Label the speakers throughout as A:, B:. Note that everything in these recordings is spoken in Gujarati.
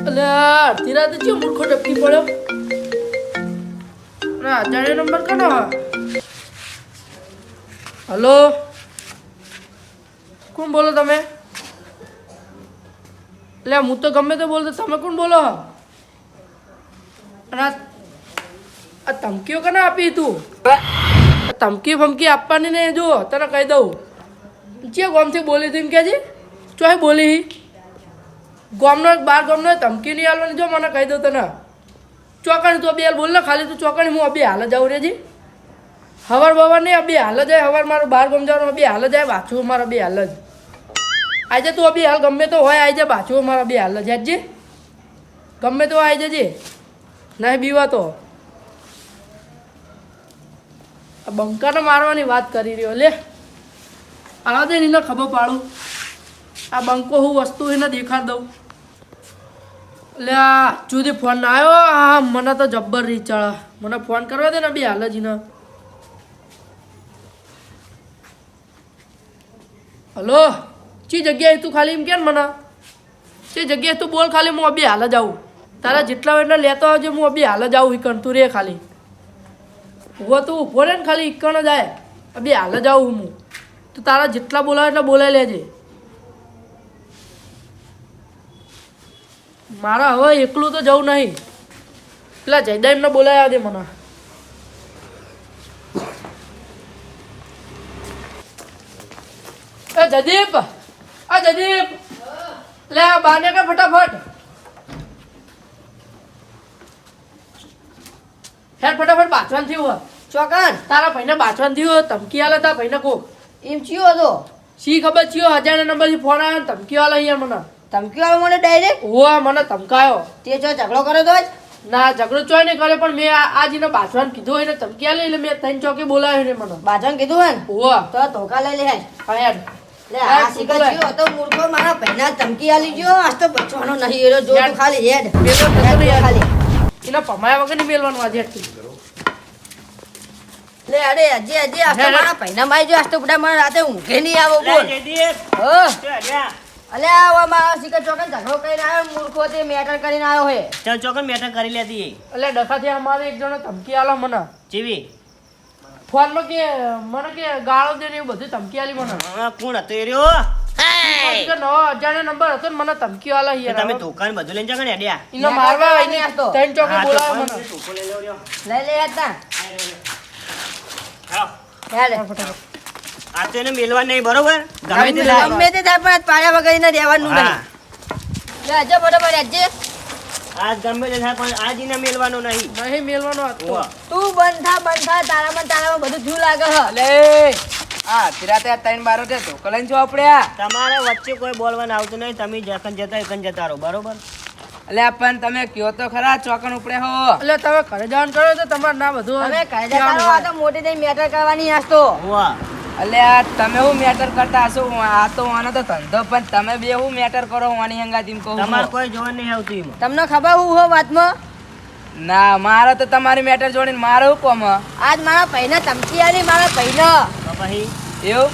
A: અલ્યા અડધી રાતે ચો મૂર્ખો ટપકી પડ્યો ના અજાણ્યો નંબર કનો હા હલો કોણ બોલો તમે એટલે હું તો ગમે તે બોલતો તમે કોણ બોલો અને આ ધમકીઓ કને આપી તું ધમકી ફમકી આપવાની નહીં જો તને કહી દઉં જે ગોમથી બોલી તું એમ કે ચોય બોલી ગોમનો બાર ગોમનો ધમકી નહીં આલવાની જો મને કહી દઉં તને ચોકણી તું બે બોલ ને ખાલી તું ચોકણી હું અબી હાલ જાઉં રેજી હવાર બવાર નહીં અબી હાલ જાય હવાર મારું બાર ગમ જવાનું અબી હાલ જાય બાછું મારા બે હાલ જ આજે તું અબી હાલ ગમે તો હોય આવી જાય બાછું મારા બે હાલ જ જી ગમે તો આવી જજે નહીં બીવા તો આ બંકાને મારવાની વાત કરી રહ્યો લે આવા દે એને ખબર પાડું આ બંકો હું વસ્તુ એને દેખાડ દઉં એટલે આ જુદી ફોન ના આવ્યો આ મને તો જબ્બર રીત ચડા મને ફોન કરવા દે ને બે હાલ જ ને હલો ચી જગ્યાએ તું ખાલી એમ કે ને મને ચી જગ્યાએ તું બોલ ખાલી હું અબી હાલ જ આવું તારા જેટલા હોય એટલે લેતો આવજે હું અબી હાલ જ આવું ઈકણ તું રે ખાલી ઉભો તું ઉભો રે ને ખાલી ઈકણ જ આવે અબી હાલ જ આવું હું તું તારા જેટલા બોલાવે એટલે બોલાવી લેજે મારા હવે એકલું તો જવું નહીં પેલા જયદેવને બોલાવ્યા દે મને એ જયદીપ આ જયદીપ લે બાને કે ફટાફટ હેડ ફટાફટ બાચવાન થયું
B: ચોકન
A: તારા ભાઈને બાચવાન થયું ધમકી આલે તારા ભાઈને કો
B: એમ ચિયો હતો
A: શી ખબર ચિયો 1000 નંબરથી ફોન આવ્યો ધમકી આલે અહીંયા મને
B: ધમકી વાળો મને ડાયરેક્ટ
A: ઓવા મને ધમકાયો
B: તે જો ઝઘડો કર્યો તો જ
A: ના ઝઘડો ચોય નહીં કરે પણ મેં આજીને બાચવાન કીધું એને ધમકી આલે એટલે મેં ત્રણ ચોકે બોલાવ્યો ને મને
B: બાજન કીધું હે ને
A: ઓવા
B: તો ધોકા લઈ લે હે
A: હેડ
B: લે આ શીખા ચિયો હતો મૂર્ખો મારા ભાઈના ધમકી આલી ગયો આજ તો બચવાનો નહીં એરો જો તું ખાલી હેડ
A: મેલો
B: ખાલી
A: એના પમાયા વગર નહીં મેલવાનું આજે
B: લે અરે અજે અજે આ તો મારા ભાઈના માઈ જો આજ તો બડા મને રાતે ઊંઘે નહીં આવો બોલ હો અલે આવા મારા શીખા ચોકન ઝઘડો કરીને આવ્યો મૂર્ખો તે મેટર કરીને આવ્યો હે
C: ચાલ ચોકન મેટર કરી લેતી
A: એટલે ડખાથી અમારે એક જણો ધમકી આલો મને
C: જીવી
A: ફોનમાં કે મને કે ગાળો દે ને એવું બધું ધમકી આલી મને
C: કોણ હતો એ રહ્યો
A: કે નવો અજાણ્યો નંબર હતો ને મને ધમકી આલા યાર
C: તમે દુકાન બધું લઈને જાવ ને અડ્યા
A: ઇનો મારવા આઈને
B: હતો.
A: ત્રણ ચોકે બોલાવ્યો મને
C: ટોકો લઈ લેવો રહ્યો
B: લઈ લે હતા
C: હાલો
B: હેડ
C: આ તો એને મેલવા નહીં બરોબર ગમે તે થાય.
B: ગમે તે થાય પણ આજ પાડ્યા વગર એને રહેવાનું
C: હા.
B: નહીં લે અજે બરાબર અજે
C: આજ ગમે તે થાય પણ આજ એને મેલવાનું નહીં
A: નહીં મેલવાનો હતો
C: ઓવા.
B: તું બંધ થા તારામાં બધું થયું લાગે હ
D: અલે આ તિરાતે આ ત્રણ બારો તે તો કલન છો આપડ્યા
C: તમારે વચ્ચે કોઈ બોલવાનું આવતું નહીં તમે જખન જતા એકન જતા રહો બરોબર
D: અલે પણ તમે કયો તો ખરા ચોકન ઉપડે હો
A: એટલે તમે ઘરે જવાનું કરો તો તમારે ના બધું
B: તમે કાયદા કરો આ તો મોટી થઈ મેટર કરવાની આજ તો
C: હોવા
D: અલે આ તમે હું મેટર કરતા હશો આ તો આનો તો ધંધો પણ તમે બે હું મેટર કરો વાની હંગા તેમ કહું
C: તમારે કોઈ જોવા નહીં આવતું એમાં
B: તમને ખબર હું હો વાતમાં
D: ના મારો તો તમારી મેટર જોડીને મારો હું કોમ
B: આજ મારા ભાઈને ધમકી આલી મારા ભાઈને
C: તો પછી
D: એવું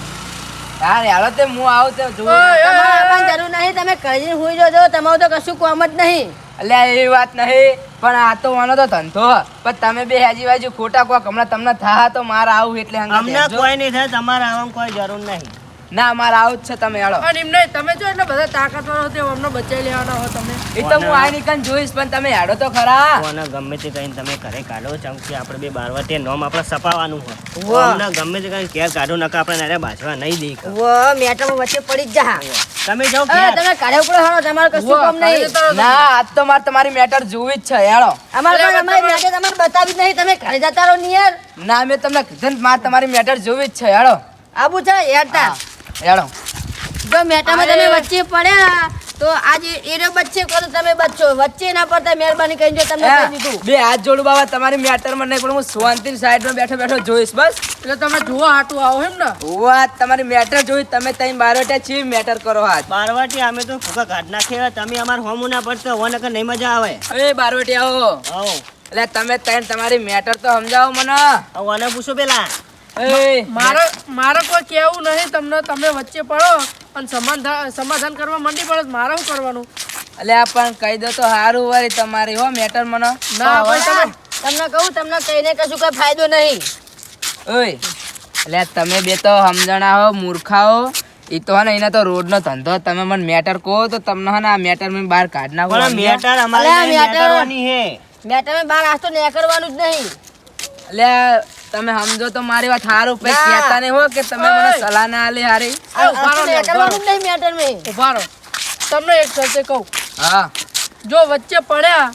D: યાર યાર તે હું આવું તો જોઉં
B: તમારે આવવાની જરૂર નહીં તમે કરીને હુઈ જજો તમારું તો કશું કામ જ નહીં
D: અલે એવી વાત નહીં પણ આ તો આનો તો ધંધો પણ તમે બે હાજી બાજુ ખોટા કોક હમણાં તમને થા તો મારે આવું એટલે હંગા
C: અમને કોઈ નહીં થાય તમારે આવવાનું કોઈ જરૂર નહીં
D: ના મારે આવું જ છે તમે હેડો
A: અને એમ નહીં તમે જો એટલે બધા તાકાતવાળો હતો અમને બચાવી લેવાના હો તમે
D: એ તો હું આ નીકળ જોઈશ પણ તમે હેડો તો ખરા
C: કોને ગમે તે કહીને તમે ઘરે કાઢો ચમકી આપણે બે બારવા તે નોમ આપણે સપાવાનું હોય
B: વાહ.
C: અમને ગમે તે કહીને ઘેર કાઢો નકા આપણે નારે બાજવા નહીં દઈ
B: વો મેટરમાં વચ્ચે પડી જ જા
C: તમે જાઓ
B: હવે
C: ઘેર
B: તમે કાઢે ઉપર હારો તમારે કશું કામ નહીં
D: ના આજ તો મારે તમારી મેટર જોવી જ છે હેડો
B: અમારે પણ અમારી મેટર તમારે બતાવી જ નહીં તમે ઘરે જતા રહો ને યાર
D: ના મેં તમને કીધું ને મારે તમારી મેટર જોવી જ છે હેડો
B: આબુ છે યાર
D: હેડો
B: જો મેટામાં તમે વચ્ચે પડ્યા તો આજે એરો બચ્ચે કરો તમે બચ્ચો વચ્ચે ના પડતા મહેરબાની કરીને જો તમને કહી દીધું
D: બે હાથ જોડું બાબા તમારી મેટર માં નહીં પણ હું શાંતિ સાઈડમાં બેઠો બેઠો જોઈશ બસ
A: એટલે તમે જોવા હાટું આવો એમ ને
D: વાત તમારી મેટર જોઈ તમે તઈ બારોટા છી મેટર કરો હાથ
C: બારવાટી અમે તો ફૂકા કાઢ નાખીએ તમે અમાર હોમું ના પડતો હો નકર નહીં મજા આવે
D: અરે બારોટી આવો
C: આવો
D: એટલે તમે તઈ તમારી મેટર તો સમજાવો મને
C: આવો આને પૂછો પેલા
D: એ
A: મારે કોઈ કેવું નહીં તમને તમે વચ્ચે પડો અને સમાધાન કરવા માંડી પડે તો મારે શું કરવાનું?
D: અલ્યા પણ કહી દો તો સારું વળી તમારી હો મેટર મને.
A: ના ભાઈ તમે
B: તમને કહું, તમને કહીને કશું કઈ ફાયદો નહીં.
D: ઓય અલ્યા તમે બે તો સમજણા હો, મૂર્ખા હો. ઈ તો હે ને એના તો રોડ નો ધંધો. તમે મને મેટર કહો તો તમને હે ને આ મેટર મેં બહાર કાઢ નાખો.
C: પણ મેટર અમારે
B: અલ્યા,
C: નહીં,
B: મેટર.
C: મેટરવાની હે.
B: મેટરમાં બાર આજ તો નીકળવાનું જ નહીં.
D: અલ્યા તમે સમજો તો મારી વાત સારું પછી
B: ના.
D: કહેતા નહીં હો કે તમે મને
A: ઓય.
D: સલાહ ના આલી હારી.
B: આજ તો નીકળવાનું જ નહીં મેટરમાં.
A: ઉભા રહો. તમને એક શરતે કહું,
D: હા
A: જો વચ્ચે પડ્યા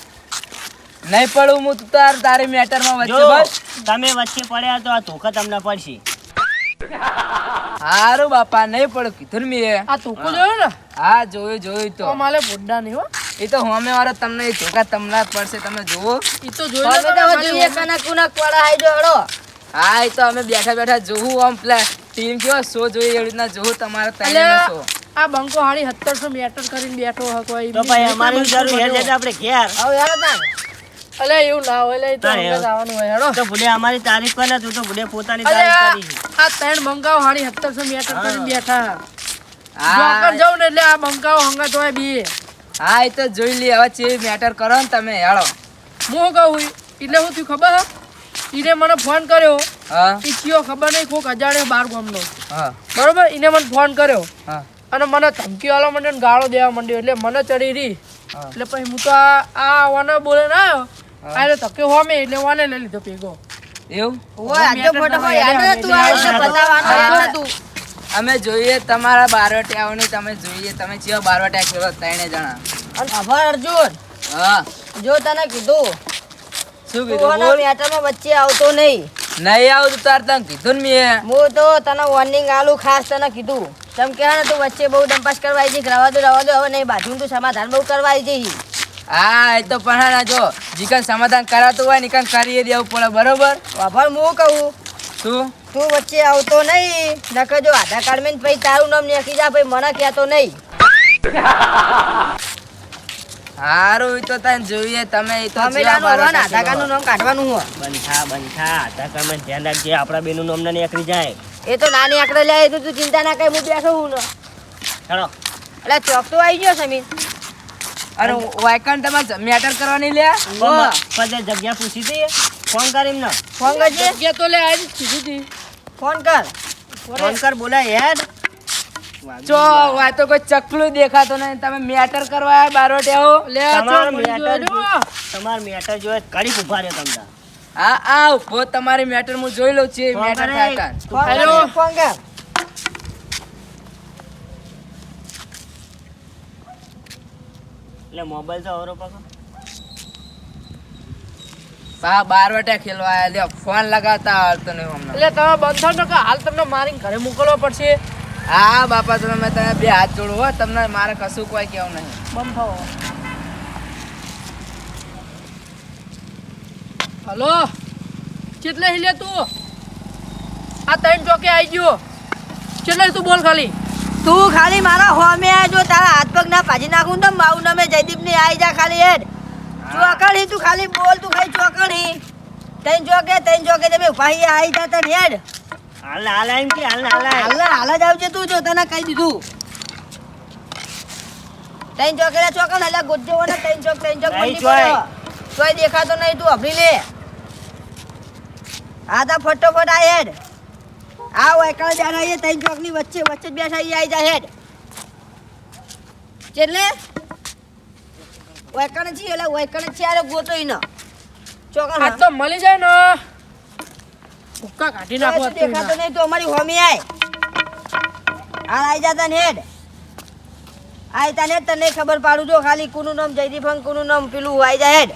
D: નહીં પડું હું તારી મેટર માં
C: જો
D: વચ્ચે બસ.
C: તમે વચ્ચે પડ્યા તો આ ધોકા તમને પડશે.
D: હારું બાપા નહીં પડું કીધું ને મેં.
A: આ તૂકું જોયું ને
D: હા જોયું તો.
A: તો મારે બુడ్ડા નહીં હો.
D: એ તો હોમે વાળો તમને એ ધોકા તમને જ પડશે તમે જોવો.
A: ઈ તો જોઈ
B: હવે તો હવે જોઈએ કનક કુનક પડા હાઈ જો હળો.
D: હા એ તો અમે બેઠા બેઠા જોવું આમ પેલા ટીમ કેવો શો જોઈએ એવી રીતના જોવું તમારે તઈને
A: અલ્યા,
D: શો.
A: આ બંકો હાડી 1700 મેટર કરીને બેઠો હતો એ
C: તો ભાઈ અમારી જરૂર હે છે આપણે ઘેર.
B: હવે હેડો તાન.
A: અલે એવું ના હોય, લે ઈ તો
C: તારે
A: અંગત આવવાનું હોય હેડો.
C: તો ભૂલે અમારી તારીફ કરે તું તો ભૂલે પોતાની
A: અલે
C: તારીફ કરી છે.
A: આ ત્રણ બંકાઓ હાડી 1700 મેટર કરીને બેઠા.
D: હા
A: જોકર જાઉં ને એટલે આ બંકાઓ હંગાત હોય બે.
D: હા એ તો જોઈ લે હવે ચેવી મેટર કરો ને તમે હેળો.
A: હું કહું એટલે હું થયું ખબર હે? ઈને મને ફોન કર્યો.
D: હા
A: ઈ કયો ખબર નહીં, કોક અજાણ્યો બાર ગામનો.
D: હા
A: બરોબર, ઈને મને ફોન કર્યો
D: હા
A: અને મને ધમકી આલવા માંડ્યો ને ગાળો દેવા માંડ્યો. એટલે મને ચડી રહી.
D: હા.
A: એટલે પછી હું તો આ વાને બોલે ના આવ્યો. આ ધક્કે હોમે એટલે વાને લઈ લીધો ભેગો.
D: એવું
B: ઓય આજો ફોટો યાદ નતું આ બતાવવાનું યાદ નતું.
D: અમે જોઈએ તમારા બારવટિયાઓની. તમે જોઈએ તમે ચેવા બારવટિયા ખેલો ત્રણે જણા.
B: અને આભાર અર્જુન,
D: હા
B: જો તને કીધું
D: શું
B: તું
D: કીધું
B: આના
D: બોલ.
B: મેટરમાં વચ્ચે આવતો નહીં.
D: નહીં આવું તો તાર તને કીધું ને મેં.
B: હું તો તને વોર્નિંગ આલું ખાસ તને કીધું. તમ કે ને તું વચ્ચે બહુ ડંપાસ કરવા આવી જઈ. રવા દો હવે નહીં બાજુ તું સમાધાન બહુ કરવા આવી જઈ.
D: હા એ તો પણ હે ને જો જીકન સમાધાન કરાતું હોય ને ઈકન કરી દેવું પડે બરોબર.
B: આભાર હું કહું,
D: શું
B: તું વચ્ચે આવતો નહીં. નકર જો આધાર કાર્ડ માં પછી તારું નામ નાખી જા પછી મને કહેતો નહીં.
D: હારું ઈ તો તને જોઈએ તમે ઈ તો
B: અમે
D: ચેવા
B: આધાર
D: બારવટિયા
B: કાર્ડ નું નામ કાઢવાનું હોય.
C: બંધા આધાર કાર્ડમાં ધ્યાન રાખજે આપણા બેનું નામ ના નીકળી જાય.
B: એ તો નાની આંકડે લે તો તું ચિંતા ના કરી, હું બેઠો હું ને.
C: ચાલો
B: એટલે ચોક તો આવી ગયો સમીર.
D: અને વાયકન તમારે મેટર કરવાની લે.
C: પદે જગ્યા પૂછી દઈએ ફોન કર એમને.
B: ફોન કરજે,
A: જગ્યા તો લે આવી જ કીધી હતી.
B: ફોન કર.
C: ફોન કર બોલાય યાર.
D: ચો વાય તો કોઈ ચકલું દેખાતો નહીં. તમે મેટર કરવા આયા બારવટિયાઓ.
A: લે આ
C: તમારો
A: ચોક મળી
C: મેટર
A: ગયો જો.
C: તમાર મેટર જોયે કડી ઉભા રહ્યો તમને.
D: હા આ ઉભો તમારી મેટર હું જોઈ લઉં છું
C: ફોન
D: મેટર
C: કરે.
D: થાય તાન.
B: Phone
A: hello.
B: કર, ફોન કર.
C: એટલે મોબાઈલ તો અવરો પકડ.
D: બારવટિયા ખેલવા આયા લ્યો ફોન લગાવતા આવડતો નહીં હમણાં.
A: એટલે તમે બંધ થાવ ને કે હાલ તમને મારીને ઘરે મોકલવા પડશે.
D: હા બાપા તમે મેં તને બે હાથ જોડું હો. તમને મારે કશું કોઈ કેવું નહીં.
A: બંધ થાવ. હલો, કેટલે હિલે તું? આ ત્રણ ચોકે આવી ગયો. કેટલે તું બોલ ખાલી.
B: તું ખાલી મારા હોમે જો તારા હાથ પગ ના ભાજી નાખું તો મારું નામે જયદીપ ની આવી જા ખાલી હેડ. ચોકડી તું ખાલી બોલ, તું ખાલી ચોકડી. તૈન ચોકે તમે ભાઈ આવી જા તને હેડ.
C: હાલ એમ કે હાલ
B: હાલ જ આવજે તું, જો તને કહી દીધું. તૈન ચોકે ચોકડ એટલે ગુજ્જો ને તૈન ચોક
C: નહીં
B: મંડી
C: ચોય.
B: પડ્યો. તોય દેખાતો નહીં, તું અભરી લે. આ તા ફટોફટ આ હેડ. આ વાયકણ બેઠા છે તૈન ચોક ની વચ્ચે જ બેઠા આવી જા હેડ. એટલે વાયકણ છે એટલે વાયકણ છે અરે ગોતો ઈ ન ચોકડ
A: આ તો મળી જાય ને ભૂક્કા કાઢી નાખો.
B: દેખાતો નહીં, તો અમારી હોમી આય. આ આવી જા તને હેડ. આય તને તને ખબર પાડું જો ખાલી કોનું નામ જયદીપ હંગ કોનું નામ પેલું આઈ જા હેડ.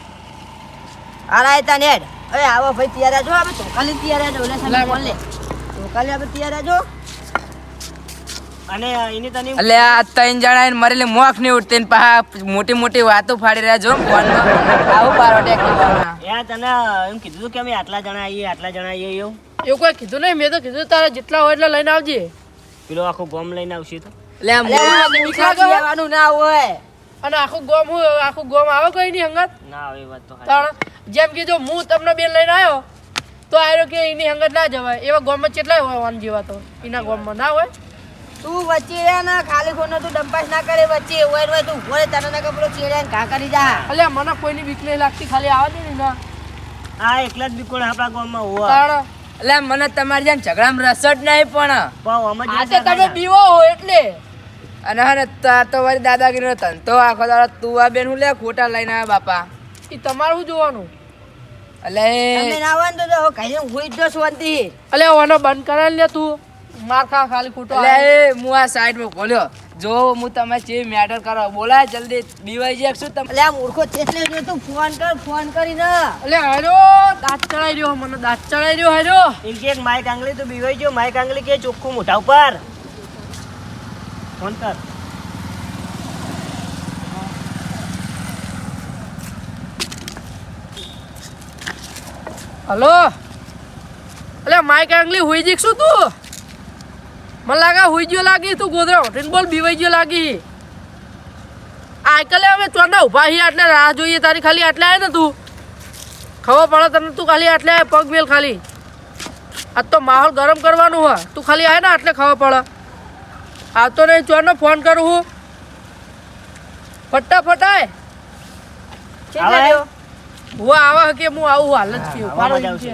B: આય તને હેડ. અરે આવો ભાઈ તૈયાર જો આપણે તો ખાલી તૈયાર જો ઓલા સામે ફોન લે. તો ખાલી આપણે તૈયાર જો.
C: અને એની તને
D: એટલે આ ત્રણ જણા એને મરેલી મોખ નહીં ઉઠતી ને પાછા મોટી મોટી વાતો ફાડી રહ્યા છો ફોનમાં. આવું બારવટિયા ખેલવાના.
C: યાર તને એમ કીધું હતું કે અમે આટલા જણા આવીએ એવું.
A: એવું કોઈ કીધું નહીં. મેં તો કીધું તારે જેટલા હોય એટલે લઈને આવજે.
C: પેલો આખું ગોમ લઈને આવશે તો.
D: એટલે આ
B: અરે આ મૂર્ખા કહેવાનું ના હોય.
A: અને આખું ગોમ આવે કઈ નહીં હંગાત.
C: ના આવે એ વાત તો
A: તાણ જેમ કે જો હું તમને બેન લઈને આવ્યો તો આયો કે એની હંગત ના જવાય. એવા ગોમમાં કેટલાય હોય વાન જેવા તો એના ગોમમાં ના હોય.
B: તું વચ્ચે રે ને ખાલી ખોનો તું ડંપાસ ના કરે વચ્ચે ઓય તું ઉભો રે તને ના પેલો ચેડે ને ઘા કરી જા
A: અલ્યા મને કોઈની બીક નહીં લાગતી ખાલી આવા દે ને ના
C: આ એકલા જ બીકોણ આપણા ગામમાં હોવા
A: તાણ
D: એટલે મને તમારી જેમ ઝઘડામાં રસ જ નહીં પણ
C: પાવ આમ જ
A: આ તે તમે બીવો હો એટલે
D: અને હા ને તો વળી દાદાગીરીનો ધંધો આખો દાડો તું આ બેન હું લે ખોટા લઈને આવ્યા બાપા
A: એ તમારું શું જોવાનું
B: તમે
D: એટલે
B: ના આવે ને તો કઈ હુઈ જ દો શાંતિ
A: અલ્યા ઓનો બંધ કરાવી લે તું માર ખા ખાલી ખોટો
D: એટલે હું આ સાઈડમાં ખોલ્યો જો હું તમે જે મેટર કરો બોલાય જલ્દી બીવાઈ જાય શું તમે
B: એટલે આ મૂર્ખો એટલે જો તું ફોન કરીને
A: અલ્યા હારો દાંત ચડાઈ રહ્યો મને દાંત ચડાઈ રહ્યો હારો
C: એમ કે માય કાંગલી તું બીવાઈ ગયો માય કાંગલી કે ચોખ્ખું મોઢા ઉપર ફોન કર
A: હલો અલ્યા માઈક આંગલી હુઈ જીક શું તું મને લાગે હુઈ ગયો લાગી તું ગોદરા હોટીને બોલ બીવાઈ ગયો લાગી આકલે અમે ચોના ઉભા હી એટલે રાહ જોઈએ તારી ખાલી આટલે આય ને તું ખબર પડે તને તું ખાલી આટલે આય પગ મેલ ખાલી આજ તો માહોલ ગરમ કરવાનું હોય તું ખાલી આય ને આટલે ખબર પડે આવતો નહીં ચોનો ફોન કરું હું ફટાફટ આય હું આવા કે હું આવું હાલ જ કે ઉપાડો એમ કે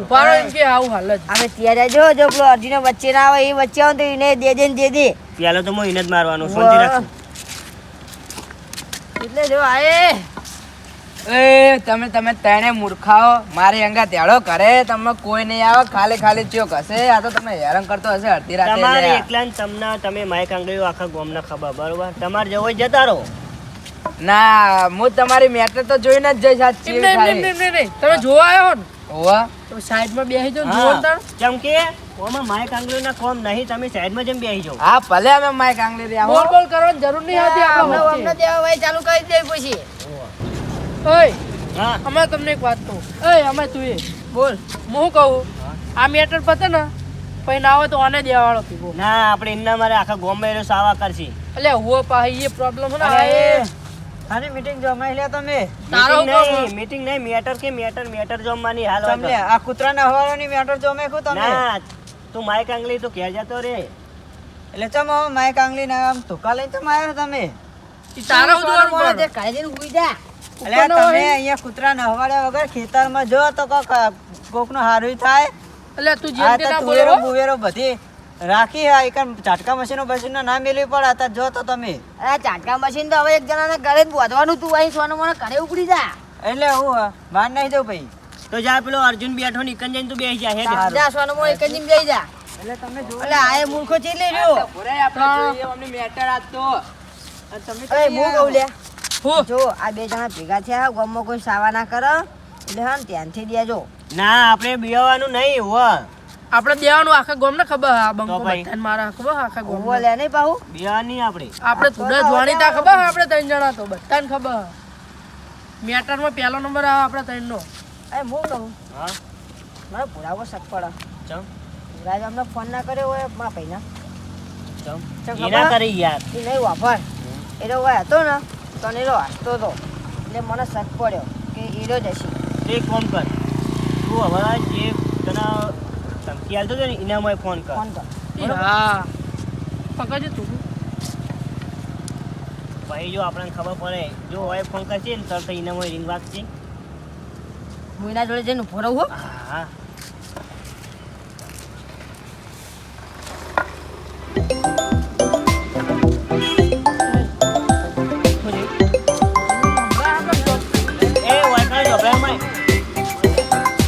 A: ઉપાડો એમ કે આવું હાલ જ
B: હવે ત્યારે જો પેલો અર્જુન વચ્ચે ના આવે એ વચ્ચે આવે તો એને દે દે
C: પેલો તો હું એને જ મારવાનું શાંતિ રાખશું
B: એટલે જો આયે
D: એ તમે તેણે મૂર્ખાઓ મારી અંગા તેડો કરે તમે કોઈ નહીં આવે ખાલી ચો કશે આ તો તમે હેરાન કરતો હશે અડધી રાતે
C: તમારે
D: લ્યા.
C: એકલા ને તમને તમે માય કાંગલીઓ આખા ગામના ખબર બરોબર તમારે જવો હોય જતા રહો
D: ના હું તમારી મેટર તો જોઈને જ જઈશ આ ચીડ
A: નહીં
D: ખાલી.
A: તમે જોવા આવ્યો ને
D: હોવા
A: તમે સાઈડમાં બેસી જાઓ ને
C: હા.
A: જોવો ને તાણ.
C: કેમ કે ઓમાં માય કાંગલીઓના કોમ નહીં તમે સાઈડમાં જેમ બેસી જાઓ
D: હા ભલે અમે માઈક આંગળી રહ્યા
A: બોલ
D: હો.
A: બોલ કરવાની જરૂર નહીં હતી
B: અમને
A: આપણે
B: દેવા ભાઈ ચાલુ કરી દે પછી
A: ઓય
C: હા
A: અમે તમને એક વાત કહું ઓય અમે તું એ બોલ હું શું કહું આ મેટર પતે ને પછી ના હોય તો આને દેવાવાળો પીવો
C: ના આપણે એમના મારે આખા ગામમાં એનો સાવા કરશે
A: એટલે હુઓ પાહી એ પ્રોબ્લેમ છે ને આ એ
B: આની મીટિંગ જમાઈ લે તમે
A: તારો
C: મીટિંગ નહીં મેટર કે મેટર જમવાની હાલ
B: તમને
C: હોય
B: આ કૂતરાના હવારોની મેટર જમે કો
C: તો. ના તું માય કાંગલી તો ઘેર જતો રે
B: એટલે ચમ માય કાંગલી ના આમ ધોકા લઈને ચમ આવ્યો તમે
A: ઈ તારા હું જોવાનું પણ.
B: કાઢીને ઉઈ જા
A: ઉપરનો
B: એટલે તમે
A: હોય.
B: અહીંયા કૂતરા નહવાડ્યા વગર ખેતરમાં જો તો કોકનો હારું થાય
A: એટલે તું જેમ
B: આ
A: તે
B: તો
A: ના બોલો
B: તુવેરો
A: હો.
B: બુવેરો બધી રાખી હા એક ઝાટકા મશીનો બસીનો ના મેળવી પડે આ તો જો તો તમે આ ઝાટકા મશીન તો હવે એક જણાને ઘરે જ બોધવાનું તું અહીં સોનું મને ઘરે ઉપડી જા એટલે હું બહાર નહીં જવું ભાઈ
C: તો જા પેલો અર્જુન બેઠો નીકળ જઈને તું બેસી જા હેડ
B: જા સોનું મને એક જ જઈ જા એટલે તમે જો એટલે આ મૂર્ખો ચેલે રહ્યો
D: ભોરે આપણે જોઈએ અમને મેટર આજ તો
B: તમે એ હું કહું લે
A: હું
B: જો આ બે જણા ભેગા થયા ગામમાં કોઈ સાવા ના કરે એટલે હા ને ધ્યાનથી દેજો
C: ના આપણે બેવાનું નહીં હો
A: આપણે દેવાનું આખા ગામને ખબર હા બંકો
C: તો ભાઈ.
A: બધાને મારા ખબર હા આખા
B: ઉભો
A: ગામને
B: લે નહીં પાહુ
C: બેવાની આપણે
A: આપણે થોડા જોણીતા ખબર હા આપણે ત્રણ જણા તો બધાને ખબર હા. મેટરમાં પહેલો નંબર આવે આપણે ત્રણનો
B: એ હું કહું
C: હા
B: મારે પુરાવો શક પડે
C: ચમ
B: પુરાજ અમને ફોન ના કર્યો હોય મારા ભાઈના
C: ચમ
B: ચમ
C: એના
B: ખબર?
C: કરી યાર
B: એ નહીં વાપર એનો હોય હતો ને તો એનો હસતો હતો એટલે મને શક પડ્યો કે એરો જ હશે
C: તે એક કામ કર તું હવે જે તને ધમકી આલતો હતો ને એનામાં ફોન કર
B: ફોન કર
A: ઈ હા પકડજે તું
C: ભાઈ જો આપણને ખબર પડે જો હવે ફોન કરશે ને તરત એનામાં રિંગ વાગશે
B: હું એના જોડે જઈને ઉભો રહું હો.
C: હા એ વાયકા જોબરામાં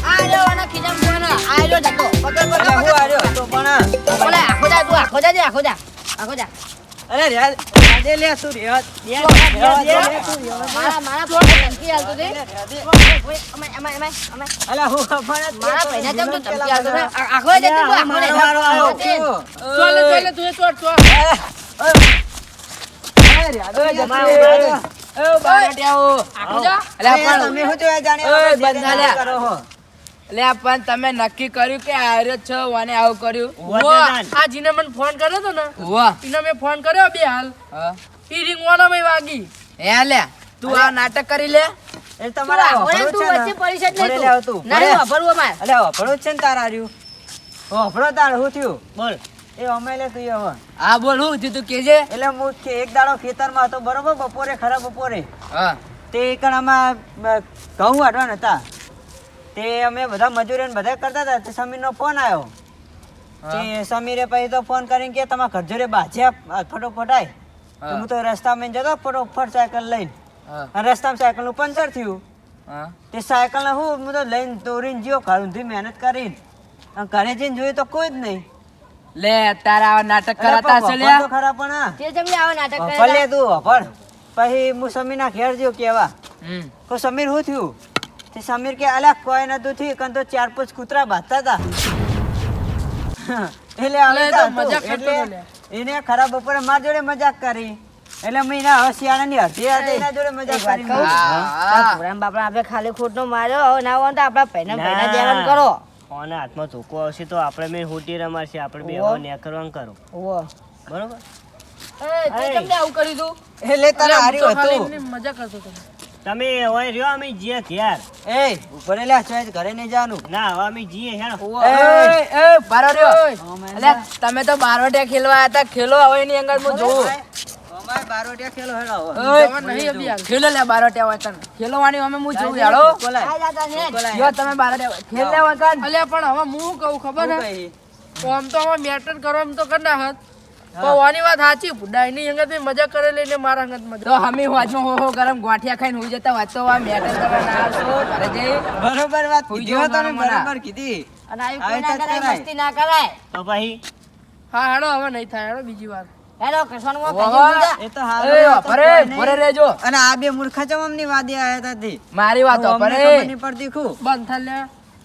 B: આ રહ્યો આના ખીજામાં ફોન આ રહ્યો જતો પકડ પકડ પકડ આ રહ્યો તો પણ બોલે આખો જા તું આખો જા આખો જા અરે રે લે તું રે મારા ફોન ધમકી આલતો દે અલા હું ખબર મારા પૈના જમ તો ધમકી આલતો દે આખો જા તું આખો જા
A: ચોલે તું એ ચોટ ચોટ આખું જા
D: એટલે પણ તમે નક્કી કર્યું કે આર્યો છો વાને આવું કર્યું
A: આ જીને મને ફોન કર્યો તો ને
D: વાહ
A: એને મેં ફોન કર્યો બે હાલ ઈ રિંગ વાળામાં વાગી
D: હે લે તું આ નાટક કરી લે
B: એ તમારા તું વચ્ચે પરિષદ નહીં તું નહીં વાપરવું અમાર અલે વાપરવું છે ને તારા આર્યું વાપરો તાર હું થયું
C: બોલ એ અમે લે તું હવે
D: હા બોલ હું થયું તું કેજે.
C: એટલે હું એક દાડો ખેતરમાં હતો બરોબર બપોરે ખરા બપોરે
D: હા
C: તે કણામાં ઘઉં વાટવાના હતા તે અમે બધા મજૂરીને બધા કરતા હતા તે સમીરનો ફોન આવ્યો તે સમીરે પછી તો ફોન કરીને કે તમારા ઘર જોડે બાજ્યા ફટોફટ આય તો હું તો રસ્તામાં જતો ફટોફટ સાયકલ લઈને
D: હા
C: અને રસ્તામાં સાયકલનું પંચર થયું
D: હા
C: તે સાયકલને હું તો લઈને દોરીને જ્યો ઘર ઊંધી મહેનત કરીને અને ઘરે જઈને જોયું તો કોઈ જ નહીં
D: લે તારા આવા નાટક
C: અરે
D: કરાતા
C: પણ
D: હશે
C: વફા તો
D: લ્યા.
C: ખરા પણ હા
B: તે જમી આવા નાટક કરે
C: ભલે તું વફળ પછી હું સમીરના ઘેર જ્યો કેવા
D: હમ
C: તો સમીર શું થયું તે સમીર કે અલ્યા કોઈ નતું થયું કારણ તો 4-5 કૂતરા બાંધતા હતા એટલે
A: અલે, એ તો
C: હવે
A: મજાક કરતો
C: એટલે
A: હતો લે.
C: એને ખરાબ બપોરે મારા જોડે મજાક કરી એટલે મેં એના હવે શિયાળાની અડધી રાતે એના જોડે મજાક
B: એક વાત
C: કરી
B: કહું?
D: હા.
B: પુરાણ બાપડા આપણે ખાલી ખોટનો માર્યો હવે ના હોય તો આપણા ભાઈના
C: ના.
B: ભાઈના દેવાન કરો
C: કોને હાથમાં ધોકો આવશે તો આપણે મેં હોટી રમાડશે આપણે બે
B: ઓહો.
C: ને કરવાનું કરો
B: ઓહો.
C: બરોબર
B: એ તે
C: એ.
B: તમને આવું કર્યું તું
C: એટલે તારે
A: અરે, હું
C: હાર્યું
A: તો ખાલી
C: હતું
A: એમની મજા કરતો હતો.
C: તમે હવે રહ્યો અમે જીએ ઘેર એ ઉપર લે ચોય ઘરે નહીં જવાનું ના હવે અમે જીએ હેડો
D: એ બારો રહ્યો. અલ્યા, તમે તો બારોટિયા ખેલવા આયા તા ખેલો હવે એની અંગત હું જોઉં.
C: અમારે બારોટિયા ખેલો હેડો હવે.
D: ઓય,
A: જવા નહીં અભી હાલ.
D: ખેલો લે બારોટિયા હોય તને ખેલવાની અમે હું જોઉં યાડો.
C: બોલાય.
B: આ જાતા ને
D: જો તમે બારોટિયા ખેલ લે હોય કાન.
A: અલ્યા પણ હવે હું શું કહું ખબર
C: શું
A: હે
C: કહી?
A: તો આમ તો હવે મેટર કરવામાં તો કરી નાખત પણ વાની વાત સાચી ડાયની અંગત બી મજા કરેલી ને મારા અંગત મજા
D: તો હમી વાજમાં હો ગરમ ગોઠિયા ખાઈને હુઈ જતા વાત તો આ મેટર કરવા ના આવશો ઘરે જઈ.
C: બરોબર વાત
D: હુઈ
C: કીધી હો
D: જાઓ
C: તમે
D: મારા
C: બરોબર કીધી
B: અને આવી
C: આવી
B: કોઈ ના
C: તો
B: કરાય
C: કરાય.
B: મસ્તી ના કરાય
C: તો પછી
A: હા હેડો હવે નહીં થાય હેડો બીજી વાર
B: હેલો કૃષ્ણ માં
D: ઓહો.
C: એ તો
D: એ
C: હારું
D: અપરે, ભરે રહેજો.
C: અને આ બે મૂર્ખા ચમમની વાદી આયા હતા તે.
D: મારી વાત
C: અમને
D: અપરે.
C: ખબર નહીં પડતી ખું.
A: બંધ થા લે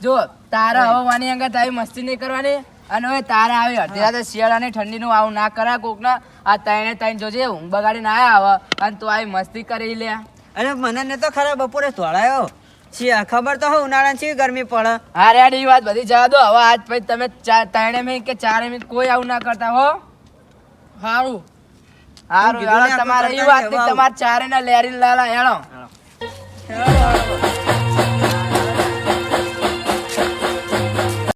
D: જો તારા હવે વાની અંગત આવી મસ્તી નહીં કરવાની અને હવે તારા આવી અડધી રાતે શિયાળાની ઠંડીનું આવું ના કરાય કોકના આ ત્રણે ત્રણ જોજે ઊંઘ બગાડીને આયા હવે અને તું આવી મસ્તી કરી લે.
C: અરે મને ને તો ખરા બપોરે ધોળાયો છે ખબર તો હો ઉનાળાની ચેવી ગરમી પડે
D: હા રેડ એ વાત બધી જવા દો હવે આજ પછી તમે ત્રણે મિનિટ કે 4 મિનિટ કોઈ આવું ના કરતા હો.
A: સારું
D: હારું
C: કીધું ને
D: હેડો, તમારે
C: આપણે
D: એ વાત
C: કરતા
D: તમારે ચારે ના લેરી લાલા હેડો.
A: હેડો હેડો